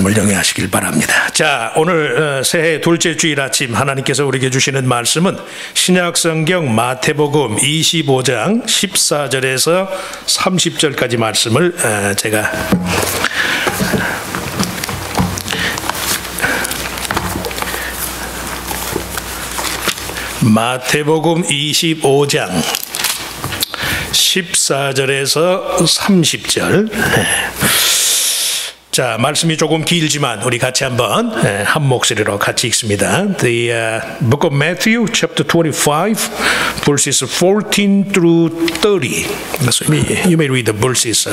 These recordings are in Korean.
말씀을 영위하시길 바랍니다. 자, 오늘 새해 둘째 주일 아침 하나님께서 우리에게 주시는 말씀은 신약성경 마태복음 25장 14절에서 30절까지 말씀을 제가 마태복음 25장 14절에서 30절. 자, 말씀이 조금 길지만 우리 같이 한번 한 목소리로 같이 읽습니다. The book of Matthew, chapter 25, verses 14 through 30. So you may read the verses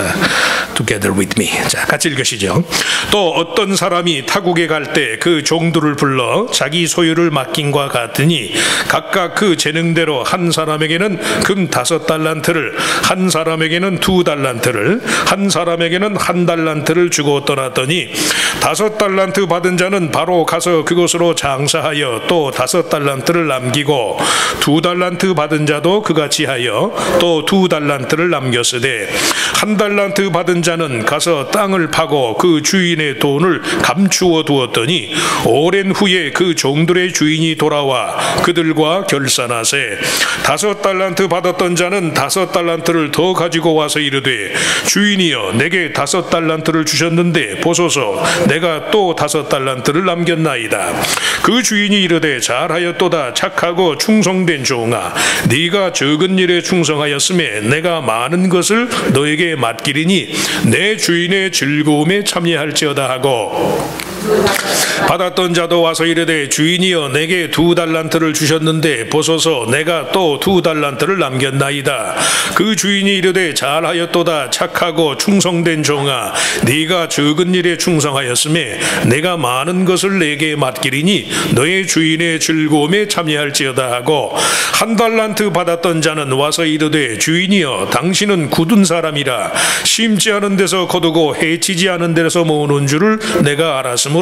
together with me. 자, 같이 읽으시죠. 또 어떤 사람이 타국에 갈 때 그 종들을 불러 자기 소유를 맡긴과 같으니 각각 그 재능대로 한 사람에게는 금 5달란트를, 한 사람에게는 2달란트를, 한 사람에게는 1달란트를 주고 떠났더니 5달란트 받은 자는 바로 가서 그곳으로 장사하여 또 5달란트를 남기고 2달란트 받은 자도 그같이 하여 또 2달란트를 남겼으되 1달란트 받은 자는 가서 땅을 파고 그 주인의 돈을 감추어 두었더니 오랜 후에 그 종들의 주인이 돌아와 그들과 결산하세 5달란트 받았던 자는 5달란트를 더 가지고 와서 이르되 주인이여 내게 5달란트를 주셨는데 보소서 내가 또 5달란트를 남겼나이다. 그 주인이 이르되 잘하였도다 착하고 충성된 종아 네가 적은 일에 충성하였음에 내가 많은 것을 너에게 맡기리니 내 주인의 즐거움에 참여할지어다 하고 받았던 자도 와서 이르되 주인이여 내게 2달란트를 주셨는데 보소서 내가 또 2달란트를 남겼나이다. 그 주인이 이르되 잘하였도다 착하고 충성된 종아 네가 적은 일에 충성하였음에 내가 많은 것을 내게 맡기리니 너의 주인의 즐거움에 참여할지어다 하고 1달란트 받았던 자는 와서 이르되 주인이여 당신은 굳은 사람이라 심지 않은 데서 거두고 해치지 않은 데서 모으는 줄을 내가 알았으므로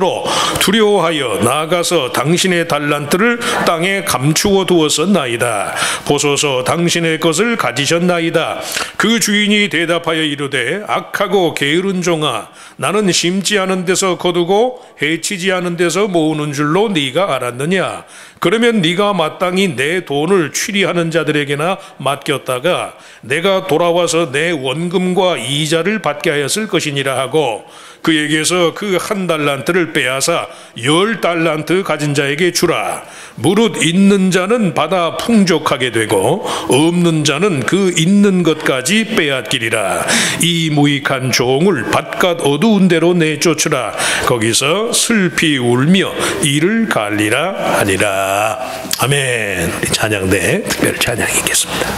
두려워하여 나아가서 당신의 달란트를 땅에 감추어 두었었나이다. 보소서 당신의 것을 가지셨나이다. 그 주인이 대답하여 이르되 악하고 게으른 종아 나는 심지 않은 데서 거두고 해치지 않은 데서 모으는 줄로 네가 알았느냐. 그러면 네가 마땅히 내 돈을 취리하는 자들에게나 맡겼다가 내가 돌아와서 내 원금과 이자를 받게 하였을 것이니라 하고 그에게서 그 1달란트를 빼앗아 10달란트 가진 자에게 주라. 무릇 있는 자는 받아 풍족하게 되고 없는 자는 그 있는 것까지 빼앗기리라. 이 무익한 종을 바깥 어두운 데로 내쫓으라. 거기서 슬피 울며 이를 갈리라 하니라. 아멘. 우리 찬양대 특별 찬양이 있겠습니다.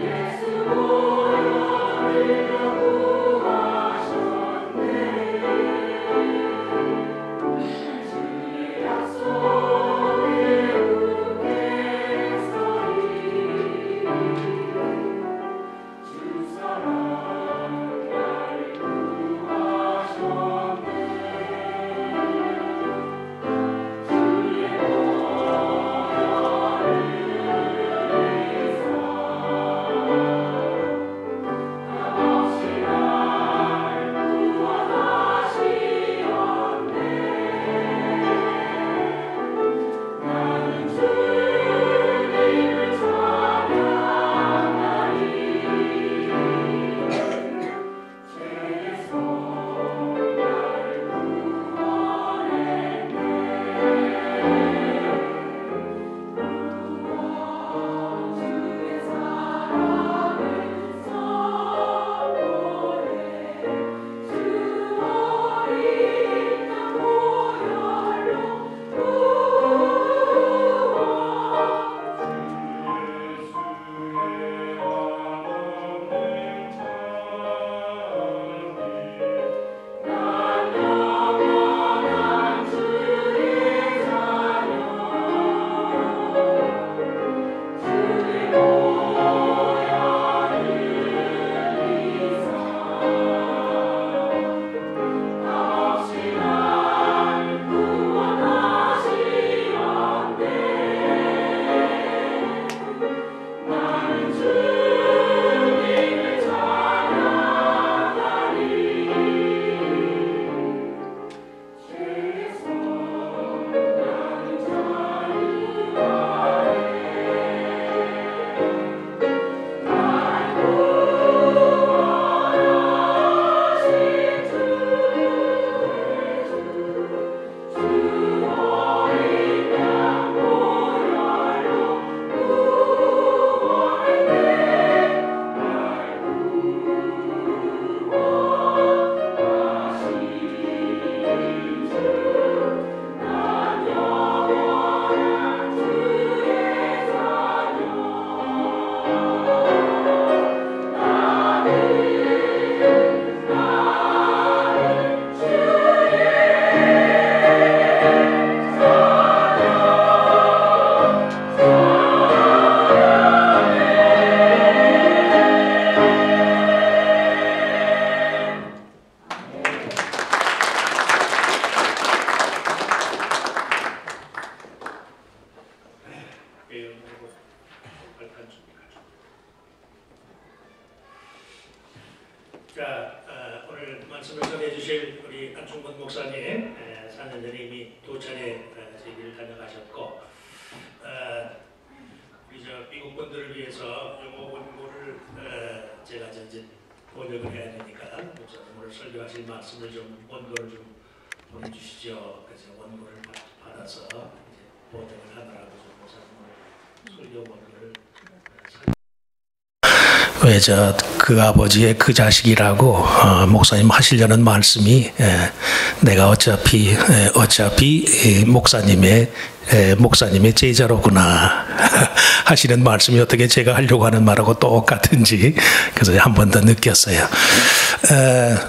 예수 주실 우리 안충건 목사님, 사년 전에 이미 두 차례 저희를 다녀가셨고, 우리 저 미국 분들을 위해서 영어 원고를 제가 이제 번역을 해야 되니까 목사님 오늘 설교하실 말씀을 좀 원고를 좀 보내주시죠. 그래서 원고를 받아서 이제 번역을 하느라고 좀 목사님 설교 원고를 왜 그 아버지의 그 자식이라고 목사님 하시려는 말씀이 내가 어차피 목사님의 제자로구나 하시는 말씀이 어떻게 제가 하려고 하는 말하고 똑같은지 그래서 한 번 더 느꼈어요.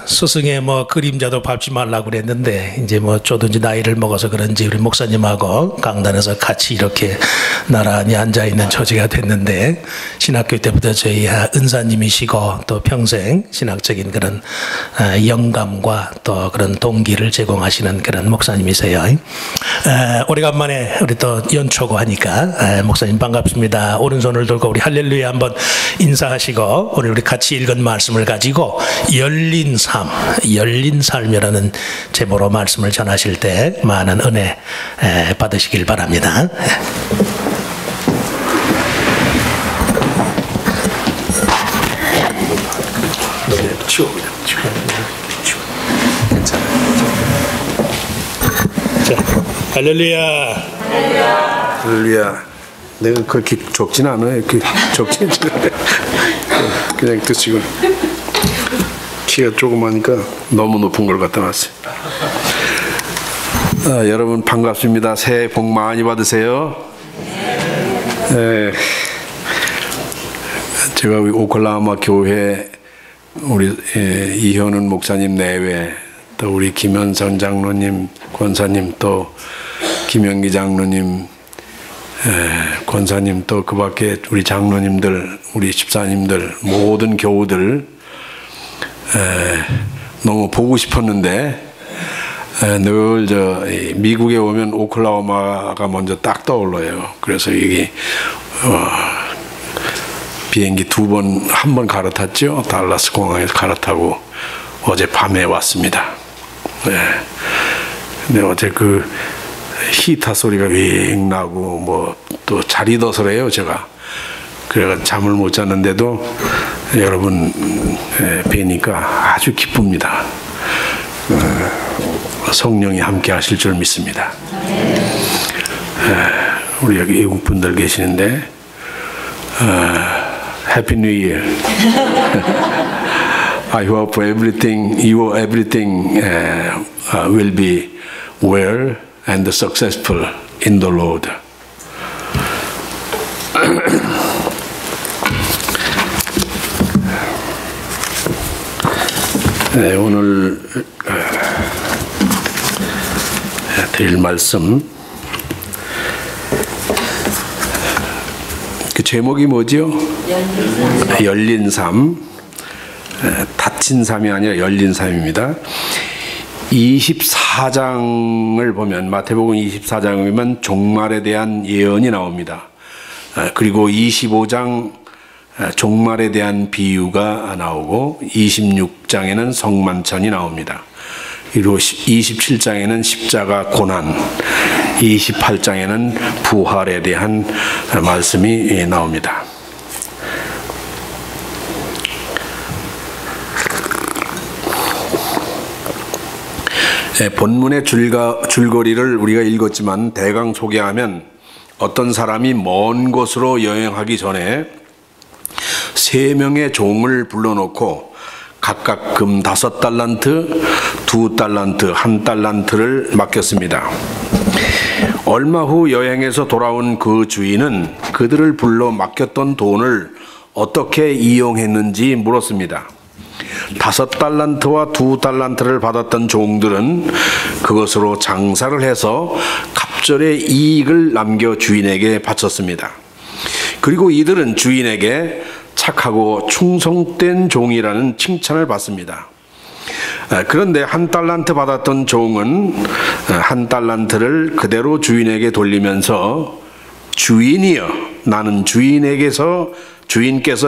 스승의 뭐 그림자도 밟지 말라고 그랬는데 이제 뭐 쪼든지 나이를 먹어서 그런지 우리 목사님하고 강단에서 같이 이렇게 나란히 앉아 있는 처지가 됐는데 신학교 때부터 저희 은사님이시고 또 평생 신학적인 그런 영감과 또 그런 동기를 제공하시는 그런 목사님이세요. 오래간만에 우리 또 연초고 하니까 목사님 반갑습니다. 오른손을 들고 우리 할렐루야 한번 인사하시고 오늘 우리 같이 읽은 말씀을 가지고 열린 삶이라는 제목으로 말씀을 전하실 때 많은 은혜 받으시길 바랍니다. 치워. 자, 할렐루야. 할렐루야. 내가 그렇게 적진 않아요. 적진 않아요. 그냥 드시고. 키가 조그마니까 너무 높은 걸 갖다 놨어요. 여러분 반갑습니다. 새해 복 많이 받으세요. 제가 오클라호마 교회 우리 이현은 목사님 내외 또 우리 김현선 장로님 권사님 또 김영기 장로님 권사님 또 그 밖에 우리 장로님들 우리 집사님들 모든 교우들 너무 보고 싶었는데 늘 미국에 오면 오클라호마가 먼저 딱 떠올라요. 그래서 이게 비행기 한 번 갈아탔죠. 달라스 공항에서 갈아타고 어제 밤에 왔습니다. 근데 어제 그 히타 소리가 윙 나고 뭐 또 잘 잊어서래요 제가. 그래가 잠을 못 잤는데도 여러분 뵈니까 아주 기쁩니다. 성령이 함께 하실 줄 믿습니다. 우리 여기 외국 분들 계시는데 Happy New Year. I hope everything will be well and successful in the Lord. 네, 오늘 드릴 말씀 그 제목이 뭐죠? 열린 삶. 닫힌 삶이 아니라 열린 삶입니다. 24장을 보면 마태복음 24장이면 종말에 대한 예언이 나옵니다. 그리고 25장 종말에 대한 비유가 나오고 26장에는 성만찬이 나옵니다. 그리고 27장에는 십자가 고난, 28장에는 부활에 대한 말씀이 나옵니다. 본문의 줄거리를 우리가 읽었지만 대강 소개하면 어떤 사람이 먼 곳으로 여행하기 전에 3명의 종을 불러놓고 각각 금 5달란트, 2달란트, 1달란트를 맡겼습니다. 얼마 후 여행에서 돌아온 그 주인은 그들을 불러 맡겼던 돈을 어떻게 이용했는지 물었습니다. 5달란트와 2달란트를 받았던 종들은 그것으로 장사를 해서 갑절의 이익을 남겨 주인에게 바쳤습니다. 그리고 이들은 주인에게 착하고 충성된 종이라는 칭찬을 받습니다. 그런데 1달란트 받았던 종은 1달란트를 그대로 주인에게 돌리면서 주인이여 나는 주인께서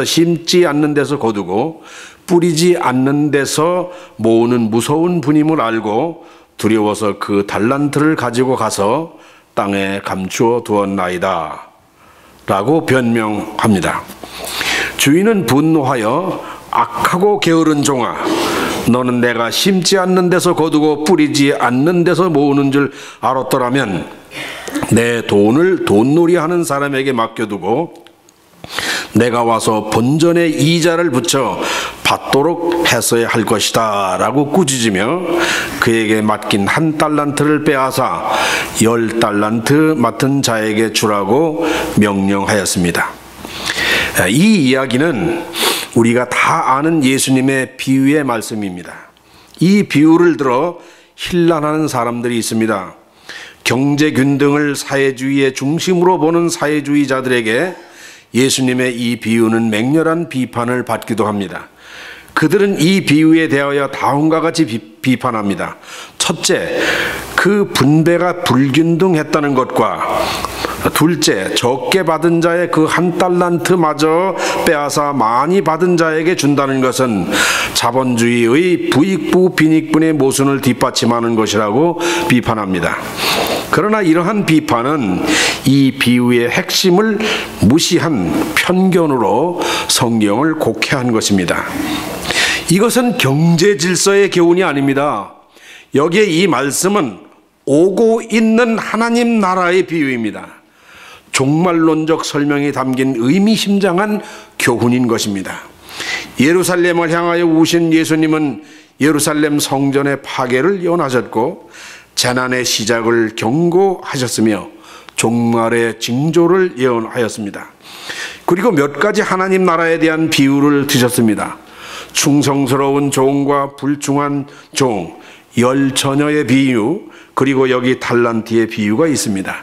심지 않는 데서 거두고 뿌리지 않는 데서 모으는 무서운 분임을 알고 두려워서 그 달란트를 가지고 가서 땅에 감추어 두었나이다 라고 변명합니다. 주인은 분노하여 악하고 게으른 종아, 너는 내가 심지 않는 데서 거두고 뿌리지 않는 데서 모으는 줄 알았더라면 내 돈을 돈놀이하는 사람에게 맡겨두고 내가 와서 본전에 이자를 붙여 받도록 했어야 할 것이다 라고 꾸짖으며 그에게 맡긴 1달란트를 빼앗아 10달란트 맡은 자에게 주라고 명령하였습니다. 이 이야기는 우리가 다 아는 예수님의 비유의 말씀입니다. 이 비유를 들어 혼란하는 사람들이 있습니다. 경제균등을 사회주의의 중심으로 보는 사회주의자들에게 예수님의 이 비유는 맹렬한 비판을 받기도 합니다. 그들은 이 비유에 대하여 다음과 같이 비판합니다. 첫째, 그 분배가 불균등했다는 것과 둘째, 적게 받은 자의 그 1달란트마저 빼앗아 많이 받은 자에게 준다는 것은 자본주의의 부익부 빈익분의 모순을 뒷받침하는 것이라고 비판합니다. 그러나 이러한 비판은 이 비유의 핵심을 무시한 편견으로 성경을 곡해한 것입니다. 이것은 경제 질서의 교훈이 아닙니다. 여기에 이 말씀은 오고 있는 하나님 나라의 비유입니다. 종말론적 설명이 담긴 의미심장한 교훈인 것입니다. 예루살렘을 향하여 오신 예수님은 예루살렘 성전의 파괴를 예언하셨고 재난의 시작을 경고하셨으며 종말의 징조를 예언하였습니다. 그리고 몇 가지 하나님 나라에 대한 비유를 드셨습니다. 충성스러운 종과 불충한 종, 10처녀의 비유, 그리고 여기 달란트의 비유가 있습니다.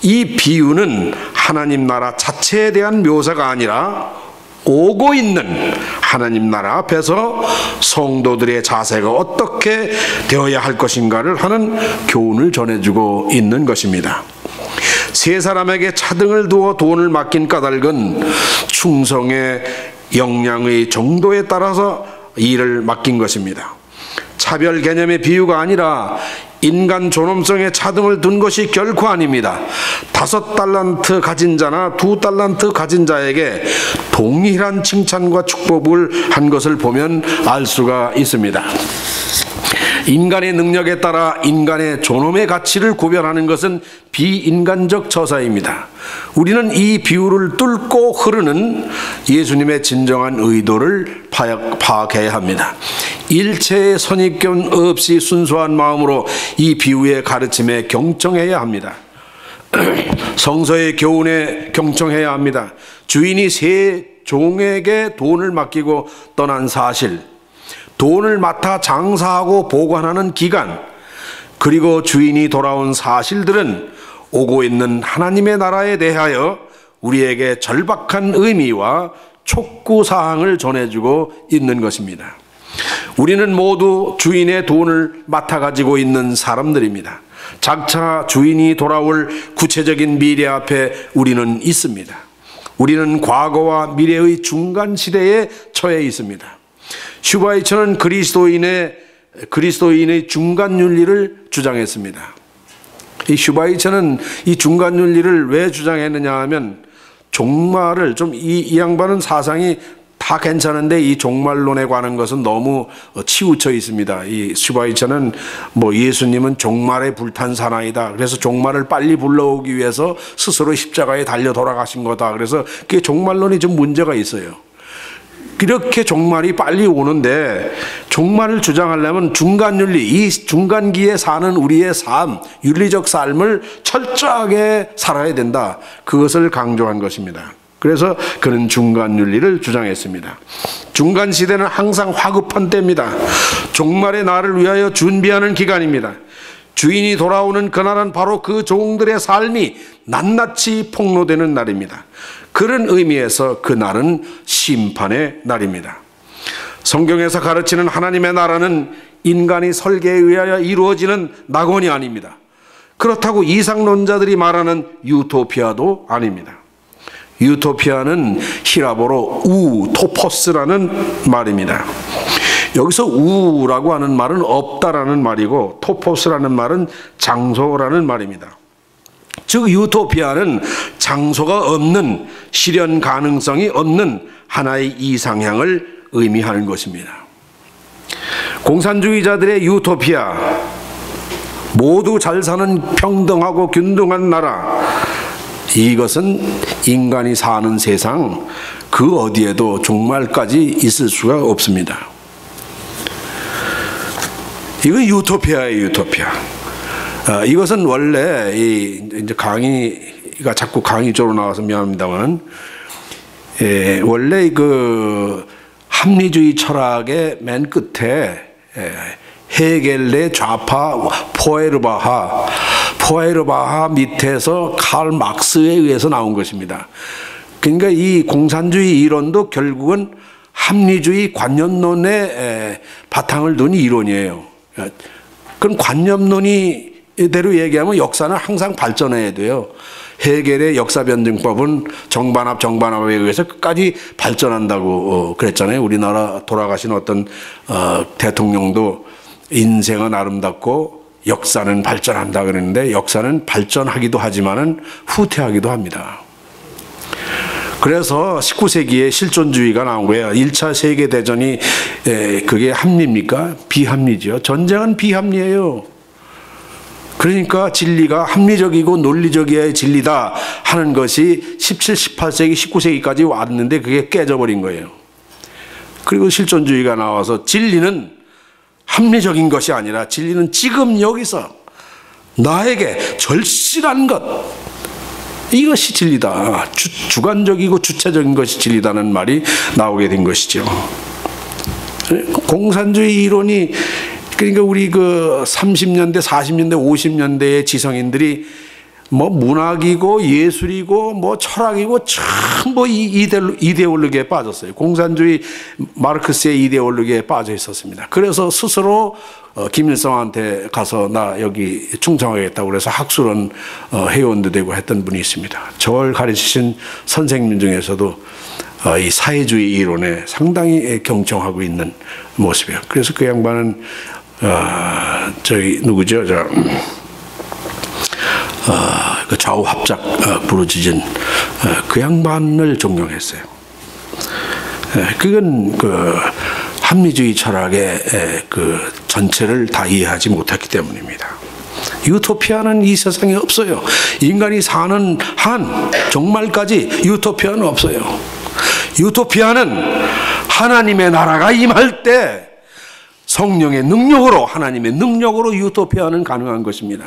이 비유는 하나님 나라 자체에 대한 묘사가 아니라 오고 있는 하나님 나라 앞에서 성도들의 자세가 어떻게 되어야 할 것인가를 하는 교훈을 전해주고 있는 것입니다. 세 사람에게 차등을 두어 돈을 맡긴 까닭은 충성의 역량의 정도에 따라서 일을 맡긴 것입니다. 차별 개념의 비유가 아니라 인간 존엄성에 차등을 둔 것이 결코 아닙니다. 5달란트 가진 자나 2달란트 가진 자에게 동일한 칭찬과 축복을 한 것을 보면 알 수가 있습니다. 인간의 능력에 따라 인간의 존엄의 가치를 구별하는 것은 비인간적 처사입니다. 우리는 이 비유를 뚫고 흐르는 예수님의 진정한 의도를 파악해야 합니다. 일체의 선입견 없이 순수한 마음으로 이 비유의 가르침에 경청해야 합니다. 성서의 교훈에 경청해야 합니다. 주인이 세 종에게 돈을 맡기고 떠난 사실, 돈을 맡아 장사하고 보관하는 기간, 그리고 주인이 돌아온 사실들은 오고 있는 하나님의 나라에 대하여 우리에게 절박한 의미와 촉구사항을 전해주고 있는 것입니다. 우리는 모두 주인의 돈을 맡아 가지고 있는 사람들입니다. 장차 주인이 돌아올 구체적인 미래 앞에 우리는 있습니다. 우리는 과거와 미래의 중간 시대에 처해 있습니다. 슈바이처는 그리스도인의 중간 윤리를 주장했습니다. 이 슈바이처는 이 중간 윤리를 왜 주장했느냐 하면 종말을 이 양반은 사상이 다 괜찮은데 이 종말론에 관한 것은 너무 치우쳐 있습니다. 이 슈바이처는 예수님은 종말에 불탄 사나이다. 그래서 종말을 빨리 불러오기 위해서 스스로 십자가에 달려 돌아가신 거다. 그래서 그게 종말론이 좀 문제가 있어요. 이렇게 종말이 빨리 오는데 종말을 주장하려면 중간윤리, 이 중간기에 사는 우리의 삶, 윤리적 삶을 철저하게 살아야 된다. 그것을 강조한 것입니다. 그래서 그는 중간윤리를 주장했습니다. 중간시대는 항상 화급한 때입니다. 종말의 날을 위하여 준비하는 기간입니다. 주인이 돌아오는 그날은 바로 그 종들의 삶이 낱낱이 폭로되는 날입니다. 그런 의미에서 그 날은 심판의 날입니다. 성경에서 가르치는 하나님의 나라는 인간이 설계에 의하여 이루어지는 낙원이 아닙니다. 그렇다고 이상론자들이 말하는 유토피아도 아닙니다. 유토피아는 히라보로 토포스라는 말입니다. 여기서 우라고 하는 말은 없다라는 말이고 토포스라는 말은 장소라는 말입니다. 즉 유토피아는 장소가 없는, 실현 가능성이 없는 하나의 이상향을 의미하는 것입니다. 공산주의자들의 유토피아, 모두 잘 사는 평등하고 균등한 나라, 이것은 인간이 사는 세상 그 어디에도 종말까지 있을 수가 없습니다. 이건 유토피아예요, 유토피아. 이것은 원래 이제 강의가 자꾸 강의 쪽으로 나와서 미안합니다만, 원래 그 합리주의 철학의 맨 끝에 헤겔의 좌파 포에르바하 밑에서 칼 막스에 의해서 나온 것입니다. 그러니까 이 공산주의 이론도 결국은 합리주의 관념론에 바탕을 둔 이론이에요. 그럼 관념론이대로 얘기하면 역사는 항상 발전해야 돼요. 헤겔의 역사변증법은 정반합에 의해서 끝까지 발전한다고 그랬잖아요. 우리나라 돌아가신 어떤 대통령도 인생은 아름답고 역사는 발전한다 그랬는데, 역사는 발전하기도 하지만은 후퇴하기도 합니다. 그래서 19세기에 실존주의가 나온 거예요. 1차 세계대전이 그게 합리입니까? 비합리죠. 전쟁은 비합리예요. 그러니까 진리가 합리적이고 논리적이어야 진리다 하는 것이 17, 18세기, 19세기까지 왔는데 그게 깨져버린 거예요. 그리고 실존주의가 나와서 진리는 합리적인 것이 아니라 진리는 지금 여기서 나에게 절실한 것, 이것이 진리다. 주관적이고 주체적인 것이 진리다는 말이 나오게 된 것이죠. 공산주의 이론이, 그러니까 우리 그 30년대, 40년대, 50년대의 지성인들이 뭐 문학이고 예술이고 뭐 철학이고 전부 이데올로기에 빠졌어요. 공산주의 마르크스의 이데올로기에 빠져 있었습니다. 그래서 스스로 김일성한테 가서 나 여기 충성하겠다고 그래서 학술원 회원도 되고 했던 분이 있습니다. 저를 가르치신 선생님 중에서도 이 사회주의 이론에 상당히 경청하고 있는 모습이에요. 그래서 그 양반은 저기 누구죠? 그 좌우 합작 부르짖은 그 양반을 존경했어요. 그건 그 합리주의 철학의 그 전체를 다 이해하지 못했기 때문입니다. 유토피아는 이 세상에 없어요. 인간이 사는 한 정말까지 유토피아는 없어요. 유토피아는 하나님의 나라가 임할 때 성령의 능력으로, 하나님의 능력으로 유토피아는 가능한 것입니다.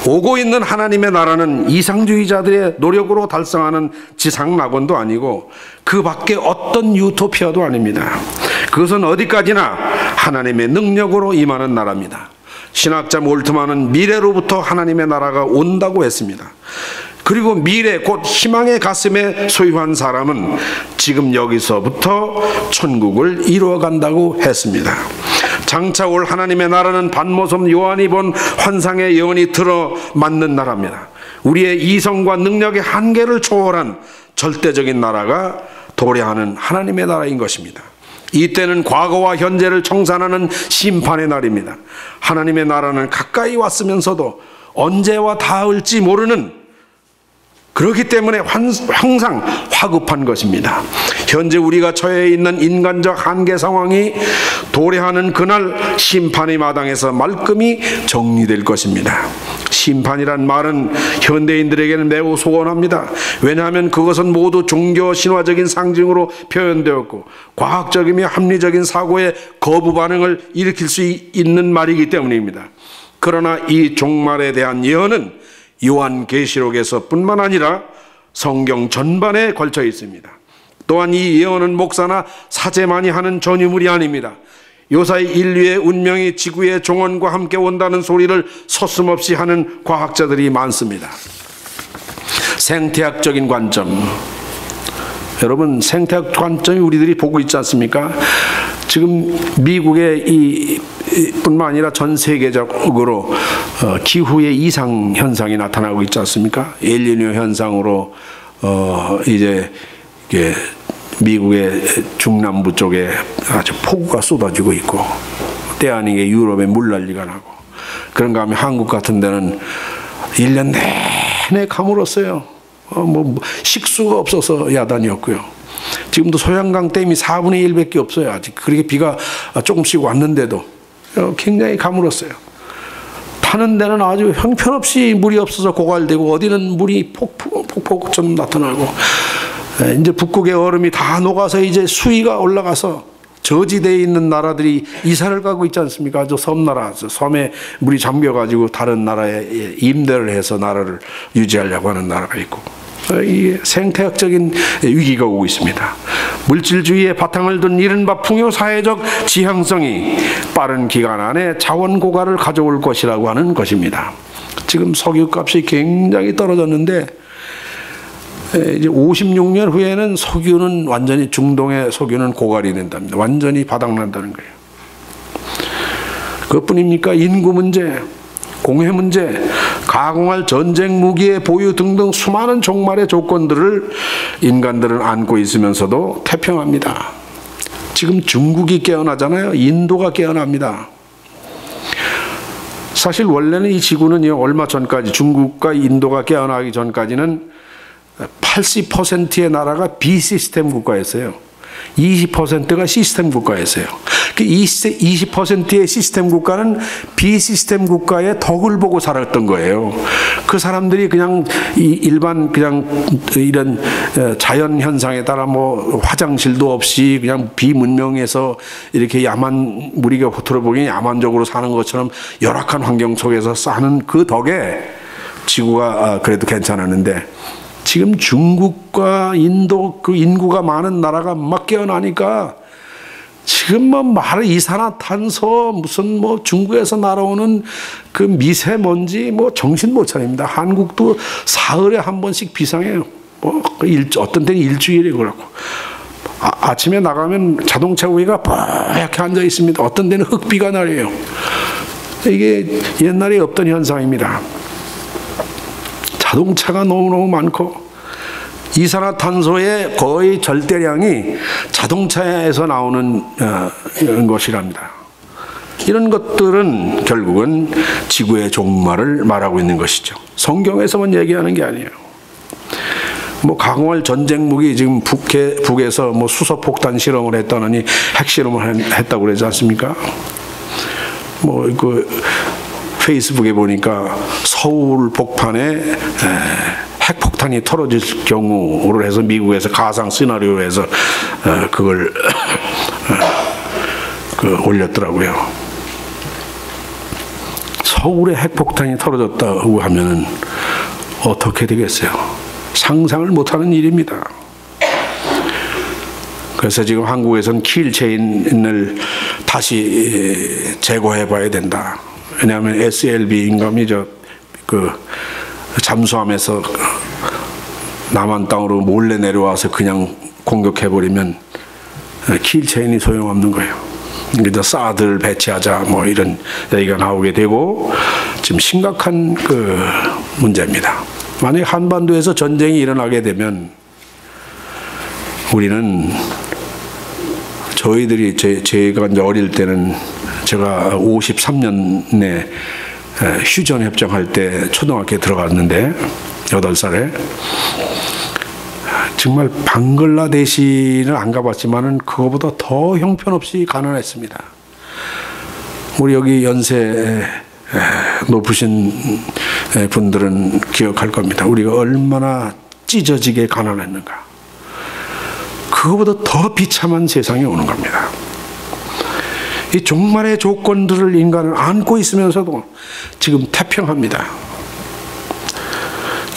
오고 있는 하나님의 나라는 이상주의자들의 노력으로 달성하는 지상낙원도 아니고 그 밖에 어떤 유토피아도 아닙니다. 그것은 어디까지나 하나님의 능력으로 임하는 나라입니다. 신학자 몰트만은 미래로부터 하나님의 나라가 온다고 했습니다. 그리고 미래 곧 희망의 가슴에 소유한 사람은 지금 여기서부터 천국을 이루어간다고 했습니다. 장차 올 하나님의 나라는 반모섬 요한이 본 환상의 예언이 들어맞는 나라입니다. 우리의 이성과 능력의 한계를 초월한 절대적인 나라가 도래하는 하나님의 나라인 것입니다. 이때는 과거와 현재를 청산하는 심판의 날입니다. 하나님의 나라는 가까이 왔으면서도 언제와 닿을지 모르는, 그렇기 때문에 항상 화급한 것입니다. 현재 우리가 처해 있는 인간적 한계 상황이 도래하는 그날 심판의 마당에서 말끔히 정리될 것입니다. 심판이란 말은 현대인들에게는 매우 소원합니다. 왜냐하면 그것은 모두 종교 신화적인 상징으로 표현되었고 과학적이며 합리적인 사고의 거부 반응을 일으킬 수 있는 말이기 때문입니다. 그러나 이 종말에 대한 예언은 요한계시록에서 뿐만 아니라 성경 전반에 걸쳐 있습니다. 또한 이 예언은 목사나 사제만이 하는 전유물이 아닙니다. 요사이 인류의 운명이 지구의 종언과 함께 온다는 소리를 서슴없이 하는 과학자들이 많습니다. 생태학적인 관점, 여러분 생태학 관점이 우리들이 보고 있지 않습니까? 지금 미국의 뿐만 아니라 전 세계적으로 기후의 이상 현상이 나타나고 있지 않습니까? 엘니뇨 현상으로 이제 이게 미국의 중남부 쪽에 아주 폭우가 쏟아지고 있고, 때 아니게 유럽에 물난리가 나고, 그런가 하면 한국 같은 데는 1년 내내 가물었어요. 뭐 식수가 없어서 야단이었고요. 지금도 소양강 댐이 4분의 1밖에 없어요. 아직 그렇게 비가 조금씩 왔는데도 굉장히 가물었어요. 타는 데는 아주 형편없이 물이 없어서 고갈되고, 어디는 물이 폭포처럼 나타나고, 이제 북극의 얼음이 다 녹아서 이제 수위가 올라가서 저지대에 있는 나라들이 이사를 가고 있지 않습니까? 아주 섬나라, 섬에 물이 잠겨가지고 다른 나라에 임대를 해서 나라를 유지하려고 하는 나라가 있고, 이 생태학적인 위기가 오고 있습니다. 물질주의의 바탕을 둔 이른바 풍요사회적 지향성이 빠른 기간 안에 자원 고갈을 가져올 것이라고 하는 것입니다. 지금 석유값이 굉장히 떨어졌는데, 이제 56년 후에는 석유는 완전히, 중동의 석유는 고갈이 된답니다. 완전히 바닥난다는 거예요. 그것뿐입니까? 인구 문제, 공해 문제, 가공할 전쟁 무기의 보유 등등 수많은 종말의 조건들을 인간들은 안고 있으면서도 태평합니다. 지금 중국이 깨어나잖아요. 인도가 깨어납니다. 사실 원래는 이 지구는 얼마 전까지, 중국과 인도가 깨어나기 전까지는 80%의 나라가 비시스템 국가였어요. 20%가 시스템 국가였어요. 그 20%의 시스템 국가는 비시스템 국가의 덕을 보고 살았던 거예요. 그 사람들이 그냥 일반 그냥 이런 자연 현상에 따라 뭐 화장실도 없이 그냥 비문명해서 이렇게 야만, 우리가 들어보기엔 야만적으로 사는 것처럼 열악한 환경 속에서 사는 그 덕에 지구가 그래도 괜찮았는데, 지금 중국과 인도, 그 인구가 많은 나라가 막 깨어나니까 지금 뭐 이산화탄소, 무슨 뭐 중국에서 날아오는 그 미세먼지 뭐 정신 못 차립니다. 한국도 사흘에 한 번씩 비상해요. 뭐 어떤 때는 일주일에 그렇고, 아침에 나가면 자동차 위가 뽀얗게 앉아 있습니다. 어떤 데는 흙비가 내려요. 이게 옛날에 없던 현상입니다. 자동차가 너무너무 많고, 이산화탄소의 거의 절대량이 자동차에서 나오는 것이랍니다. 이런 것들은 결국은 지구의 종말을 말하고 있는 것이죠. 성경에서만 얘기하는 게 아니에요. 뭐 가공할 전쟁 무기, 지금 북에서 뭐 수소폭탄 실험을 했다느니 핵실험을 했다고 그러지 않습니까? 뭐 그 페이스북에 보니까 서울 복판에 핵폭탄이 터져질 경우로 해서 미국에서 가상 시나리오로 해서 그걸 올렸더라고요. 서울에 핵폭탄이 터졌다고 하면은 어떻게 되겠어요? 상상을 못하는 일입니다. 그래서 지금 한국에서는 킬체인을 다시 제거해 봐야 된다. 왜냐하면 SLB 인감이 잠수함에서 남한 땅으로 몰래 내려와서 그냥 공격해버리면 킬체인이 소용없는 거예요. 그래서 사드를 배치하자 뭐 이런 얘기가 나오게 되고, 지금 심각한 문제입니다. 만약 한반도에서 전쟁이 일어나게 되면 우리는, 저희들이 제가 이제 어릴 때는, 제가 53년에 휴전 협정할 때 초등학교에 들어갔는데 8살에, 정말 방글라데시는 안 가봤지만은 그거보다 더 형편없이 가난했습니다. 우리 여기 연세 높으신 분들은 기억할 겁니다. 우리가 얼마나 찢어지게 가난했는가. 그거보다 더 비참한 세상이 오는 겁니다. 이 종말의 조건들을 인간은 안고 있으면서도 지금 태평합니다.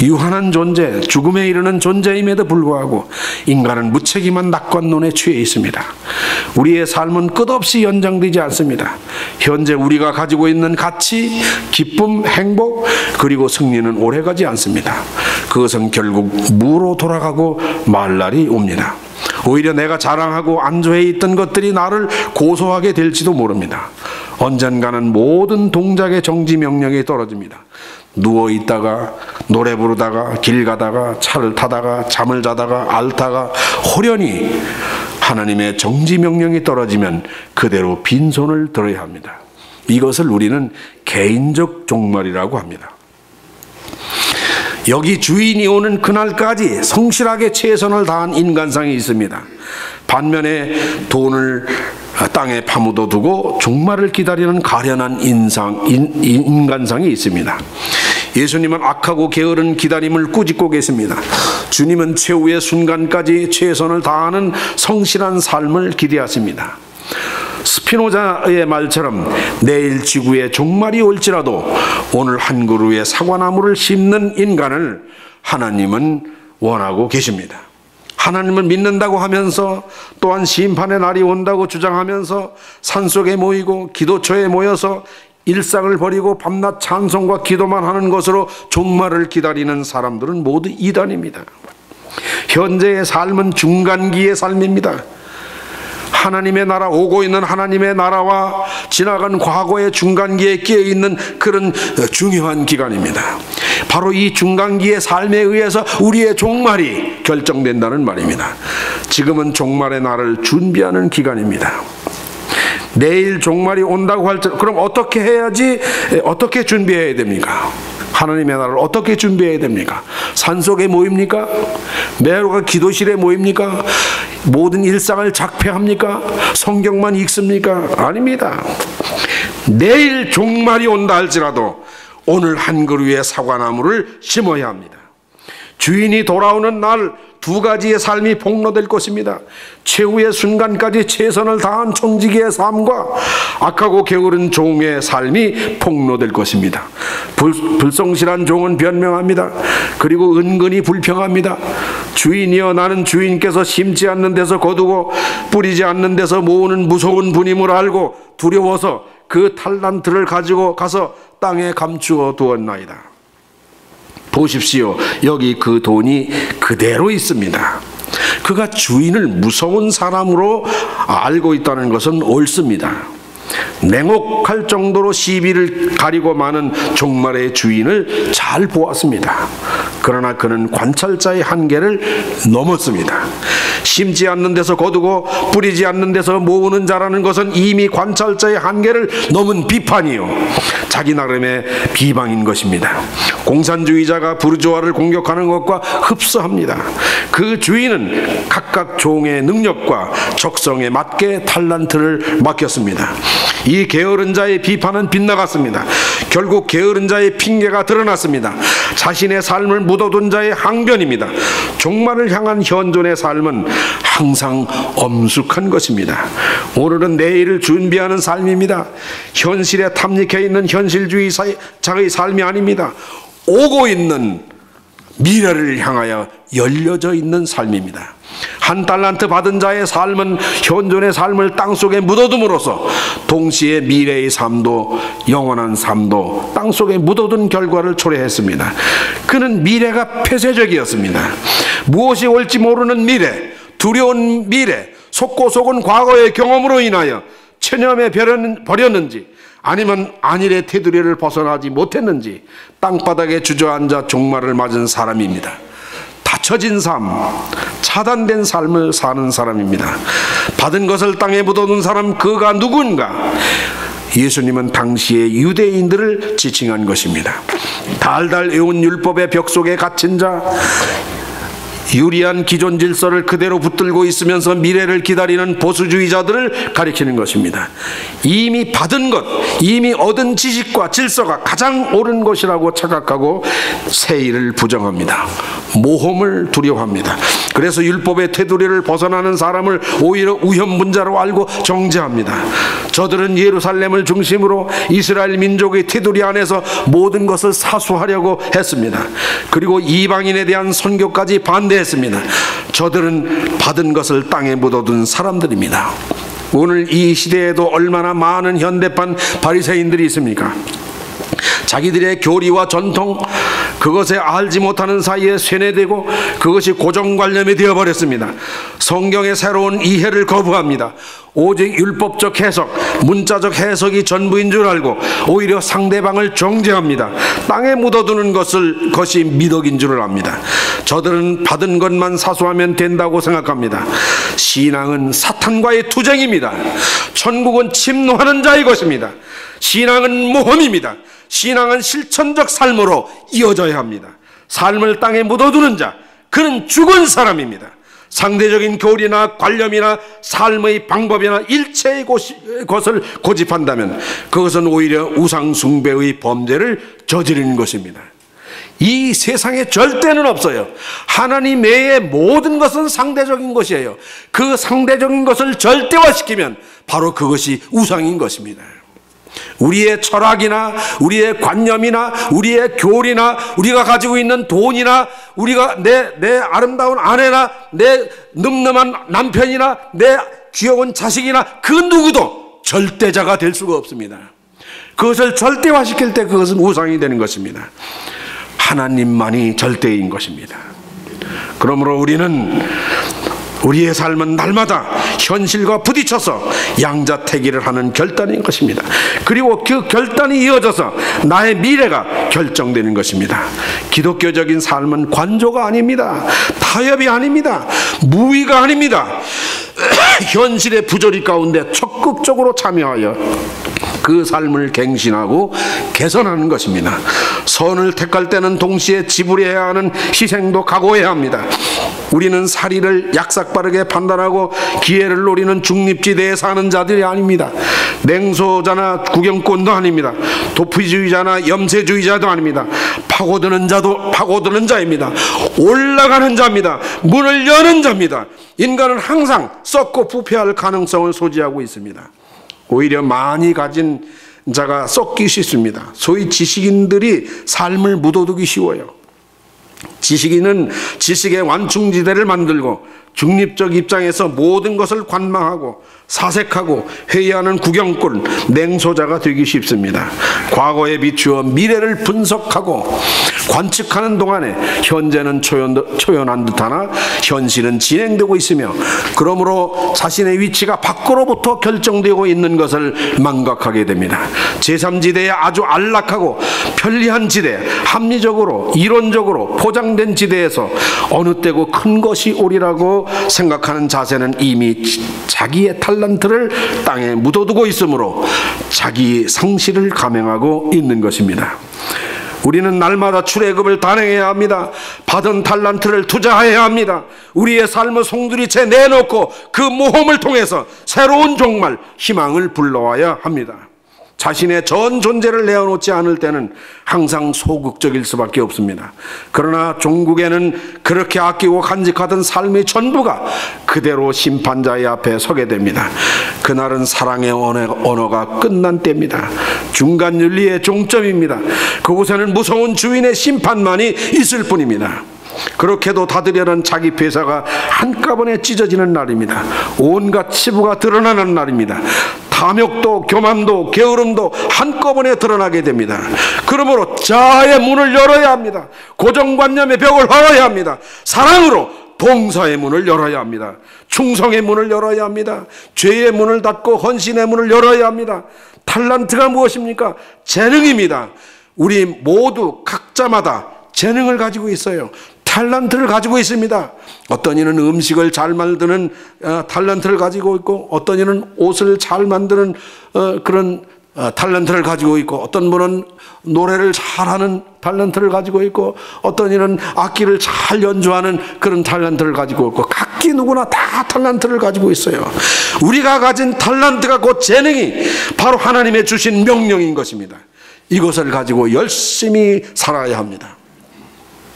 유한한 존재, 죽음에 이르는 존재임에도 불구하고 인간은 무책임한 낙관론에 취해 있습니다. 우리의 삶은 끝없이 연장되지 않습니다. 현재 우리가 가지고 있는 가치, 기쁨, 행복, 그리고 승리는 오래가지 않습니다. 그것은 결국 무로 돌아가고 말 날이 옵니다. 오히려 내가 자랑하고 안주해 있던 것들이 나를 고소하게 될지도 모릅니다. 언젠가는 모든 동작의 정지 명령이 떨어집니다. 누워 있다가, 노래 부르다가, 길 가다가, 차를 타다가, 잠을 자다가, 앓다가 호련히 하나님의 정지 명령이 떨어지면 그대로 빈손을 들어야 합니다. 이것을 우리는 개인적 종말이라고 합니다. 여기 주인이 오는 그날까지 성실하게 최선을 다한 인간상이 있습니다. 반면에 돈을 땅에 파묻어 두고 종말을 기다리는 가련한 인간상이 있습니다. 예수님은 악하고 게으른 기다림을 꾸짖고 계십니다. 주님은 최후의 순간까지 최선을 다하는 성실한 삶을 기대하십니다. 스피노자의 말처럼 내일 지구에 종말이 올지라도 오늘 한 그루의 사과나무를 심는 인간을 하나님은 원하고 계십니다. 하나님을 믿는다고 하면서 또한 심판의 날이 온다고 주장하면서 산속에 모이고 기도처에 모여서 일상을 버리고 밤낮 찬송과 기도만 하는 것으로 종말을 기다리는 사람들은 모두 이단입니다. 현재의 삶은 중간기의 삶입니다. 하나님의 나라, 오고 있는 하나님의 나라와 지나간 과거의 중간기에 끼어있는 그런 중요한 기간입니다. 바로 이 중간기의 삶에 의해서 우리의 종말이 결정된다는 말입니다. 지금은 종말의 날을 준비하는 기간입니다. 내일 종말이 온다고 할 때 그럼 어떻게 해야지, 어떻게 준비해야 됩니까? 하나님의 나라를 어떻게 준비해야 됩니까? 산속에 모입니까? 매일가 기도실에 모입니까? 모든 일상을 작폐합니까? 성경만 읽습니까? 아닙니다. 내일 종말이 온다 할지라도 오늘 한 그루의 사과나무를 심어야 합니다. 주인이 돌아오는 날 두 가지의 삶이 폭로될 것입니다. 최후의 순간까지 최선을 다한 청지기의 삶과 악하고 게으른 종의 삶이 폭로될 것입니다. 불성실한 종은 변명합니다. 그리고 은근히 불평합니다. 주인이여, 나는 주인께서 심지 않는 데서 거두고 뿌리지 않는 데서 모으는 무서운 분임을 알고 두려워서 그 탈란트를 가지고 가서 땅에 감추어 두었나이다. 보십시오. 여기 그 돈이 그대로 있습니다. 그가 주인을 무서운 사람으로 알고 있다는 것은 옳습니다. 냉혹할 정도로 시비를 가리고 많은 종말의 주인을 잘 보았습니다. 그러나 그는 관찰자의 한계를 넘었습니다. 심지 않는 데서 거두고 뿌리지 않는 데서 모으는 자라는 것은 이미 관찰자의 한계를 넘은 비판이요, 자기 나름의 비방인 것입니다. 공산주의자가 부르주아를 공격하는 것과 흡사합니다. 그 주인은 각각 종의 능력과 적성에 맞게 탈란트를 맡겼습니다. 이 게으른 자의 비판은 빗나갔습니다. 결국 게으른 자의 핑계가 드러났습니다. 자신의 삶을 묻어둔 자의 항변입니다. 종말을 향한 현존의 삶은 항상 엄숙한 것입니다. 오늘은 내일을 준비하는 삶입니다. 현실에 탐닉해 있는 현실주의자의 삶이 아닙니다. 오고 있는 미래를 향하여 열려져 있는 삶입니다. 한 달란트 받은 자의 삶은 현존의 삶을 땅속에 묻어둠으로써 동시에 미래의 삶도 영원한 삶도 땅속에 묻어둔 결과를 초래했습니다. 그는 미래가 폐쇄적이었습니다. 무엇이 올지 모르는 미래, 두려운 미래, 속고속은 과거의 경험으로 인하여 체념에 버렸는지 아니면 안일의 테두리를 벗어나지 못했는지 땅바닥에 주저앉아 종말을 맞은 사람입니다. 닫혀진 삶, 차단된 삶을 사는 사람입니다. 받은 것을 땅에 묻어둔 사람, 그가 누군가? 예수님은 당시의 유대인들을 지칭한 것입니다. 달달 외운 율법의 벽 속에 갇힌 자, 유리한 기존 질서를 그대로 붙들고 있으면서 미래를 기다리는 보수주의자들을 가리키는 것입니다. 이미 받은 것, 이미 얻은 지식과 질서가 가장 옳은 것이라고 착각하고 새 일을 부정합니다. 모험을 두려워합니다. 그래서 율법의 테두리를 벗어나는 사람을 오히려 우현문자로 알고 정죄합니다. 저들은 예루살렘을 중심으로 이스라엘 민족의 테두리 안에서 모든 것을 사수하려고 했습니다. 그리고 이방인에 대한 선교까지 반대했습니다. 저들은 받은 것을 땅에 묻어둔 사람들입니다. 오늘 이 시대에도 얼마나 많은 현대판 바리새인들이 있습니까? 자기들의 교리와 전통, 그것에 알지 못하는 사이에 쇠뇌되고 그것이 고정관념이 되어버렸습니다. 성경의 새로운 이해를 거부합니다. 오직 율법적 해석, 문자적 해석이 전부인 줄 알고 오히려 상대방을 정죄합니다. 땅에 묻어두는 것이 미덕인 줄을 압니다. 저들은 받은 것만 사수하면 된다고 생각합니다. 신앙은 사탄과의 투쟁입니다. 천국은 침노하는 자의 것입니다. 신앙은 모험입니다. 신앙은 실천적 삶으로 이어져야 합니다. 삶을 땅에 묻어두는 자, 그는 죽은 사람입니다. 상대적인 교리나 관념이나 삶의 방법이나 일체의 것을 고집한다면 그것은 오히려 우상 숭배의 범죄를 저지르는 것입니다. 이 세상에 절대는 없어요. 하나님 외의 모든 것은 상대적인 것이에요. 그 상대적인 것을 절대화시키면 바로 그것이 우상인 것입니다. 우리의 철학이나 우리의 관념이나 우리의 교리나 우리가 가지고 있는 돈이나 우리가 내 아름다운 아내나 내 늠름한 남편이나 내 귀여운 자식이나 그 누구도 절대자가 될 수가 없습니다. 그것을 절대화시킬 때 그것은 우상이 되는 것입니다. 하나님만이 절대인 것입니다. 그러므로 우리의 삶은 날마다 현실과 부딪혀서 양자택일을 하는 결단인 것입니다. 그리고 그 결단이 이어져서 나의 미래가 결정되는 것입니다. 기독교적인 삶은 관조가 아닙니다. 타협이 아닙니다. 무위가 아닙니다. 현실의 부조리 가운데 적극적으로 참여하여 그 삶을 갱신하고 개선하는 것입니다. 선을 택할 때는 동시에 지불해야 하는 희생도 각오해야 합니다. 우리는 사리를 약삭빠르게 판단하고 기회를 노리는 중립지대에 사는 자들이 아닙니다. 냉소자나 구경꾼도 아닙니다. 도피주의자나 염세주의자도 아닙니다. 파고드는 자입니다. 올라가는 자입니다. 문을 여는 자입니다. 인간은 항상 썩고 부패할 가능성을 소지하고 있습니다. 오히려 많이 가진 자가 썩기 쉽습니다. 소위 지식인들이 삶을 묻어두기 쉬워요. 지식인은 지식의 완충지대를 만들고 중립적 입장에서 모든 것을 관망하고 사색하고 회의하는 구경꾼, 냉소자가 되기 쉽습니다. 과거에 비추어 미래를 분석하고 관측하는 동안에 현재는 초연한 듯하나 현실은 진행되고 있으며 그러므로 자신의 위치가 밖으로부터 결정되고 있는 것을 망각하게 됩니다. 제3지대에 아주 안락하고 편리한 지대, 합리적으로 이론적으로 포장된 지대에서 어느 때고 큰 것이 오리라고 생각하는 자세는 이미 자기의 탈란트를 땅에 묻어두고 있으므로 자기 상실을 감행하고 있는 것입니다. 우리는 날마다 출애굽을 단행해야 합니다. 받은 탈란트를 투자해야 합니다. 우리의 삶을 송두리째 내놓고 그 모험을 통해서 새로운 종말, 희망을 불러와야 합니다. 자신의 전 존재를 내어놓지 않을 때는 항상 소극적일 수밖에 없습니다. 그러나 종국에는 그렇게 아끼고 간직하던 삶의 전부가 그대로 심판자의 앞에 서게 됩니다. 그날은 사랑의 언어가 끝난 때입니다. 중간 윤리의 종점입니다. 그곳에는 무서운 주인의 심판만이 있을 뿐입니다. 그렇게도 다들여는 자기 폐사가 한꺼번에 찢어지는 날입니다. 온갖 치부가 드러나는 날입니다. 탐욕도 교만도 게으름도 한꺼번에 드러나게 됩니다. 그러므로 자아의 문을 열어야 합니다. 고정관념의 벽을 헐어야 합니다. 사랑으로 봉사의 문을 열어야 합니다. 충성의 문을 열어야 합니다. 죄의 문을 닫고 헌신의 문을 열어야 합니다. 탈란트가 무엇입니까? 재능입니다. 우리 모두 각자마다 재능을 가지고 있어요. 탈란트를 가지고 있습니다. 어떤 이는 음식을 잘 만드는 탈란트를 가지고 있고 어떤 이는 옷을 잘 만드는 그런 탈란트를 가지고 있고 어떤 분은 노래를 잘하는 탈란트를 가지고 있고 어떤 이는 악기를 잘 연주하는 그런 탈란트를 가지고 있고 각기 누구나 다 탈란트를 가지고 있어요. 우리가 가진 탈란트가 곧 재능이 바로 하나님의 주신 명령인 것입니다. 이것을 가지고 열심히 살아야 합니다.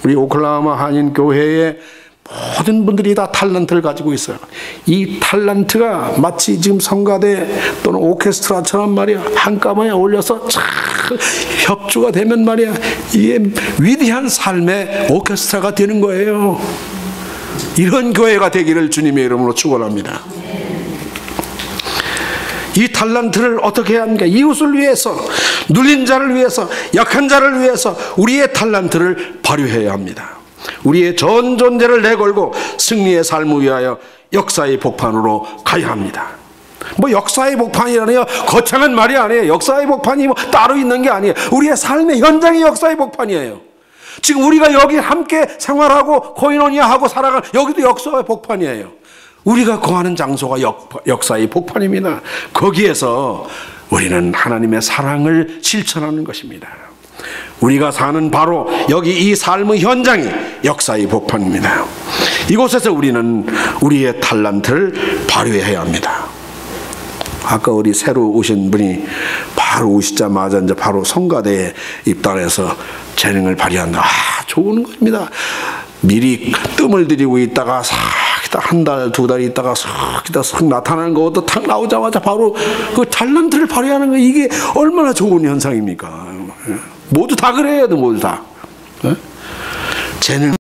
우리 오클라호마 한인교회의 모든 분들이 다 탈란트를 가지고 있어요. 이 탈란트가 마치 지금 성가대 또는 오케스트라처럼 말이야 한꺼번에 올려서 쫙 협주가 되면 말이야 이게 위대한 삶의 오케스트라가 되는 거예요. 이런 교회가 되기를 주님의 이름으로 축원합니다. 이 탈란트를 어떻게 해야 합니까? 이웃을 위해서, 눌린 자를 위해서, 약한 자를 위해서 우리의 탈란트를 발휘해야 합니다. 우리의 전 존재를 내걸고 승리의 삶을 위하여 역사의 복판으로 가야 합니다. 뭐 역사의 복판이라니요, 거창한 말이 아니에요. 역사의 복판이 뭐 따로 있는 게 아니에요. 우리의 삶의 현장이 역사의 복판이에요. 지금 우리가 여기 함께 생활하고 코이노니아하고 살아가는 여기도 역사의 복판이에요. 우리가 거하는 장소가 역사의 복판입니다. 거기에서 우리는 하나님의 사랑을 실천하는 것입니다. 우리가 사는 바로 여기 이 삶의 현장이 역사의 복판입니다. 이곳에서 우리는 우리의 탈란트를 발휘해야 합니다. 아까 우리 새로 오신 분이 바로 오시자마자 이제 바로 성가대에 입단해서 재능을 발휘한다. 좋은 겁니다. 미리 뜸을 들이고 있다가 한 달, 두 달 있다가 싹 나타나는 것도 탁 나오자마자 바로 그 탈란트를 발휘하는 거, 이게 얼마나 좋은 현상입니까? 모두 다 그래야 돼, 모두 다. 재능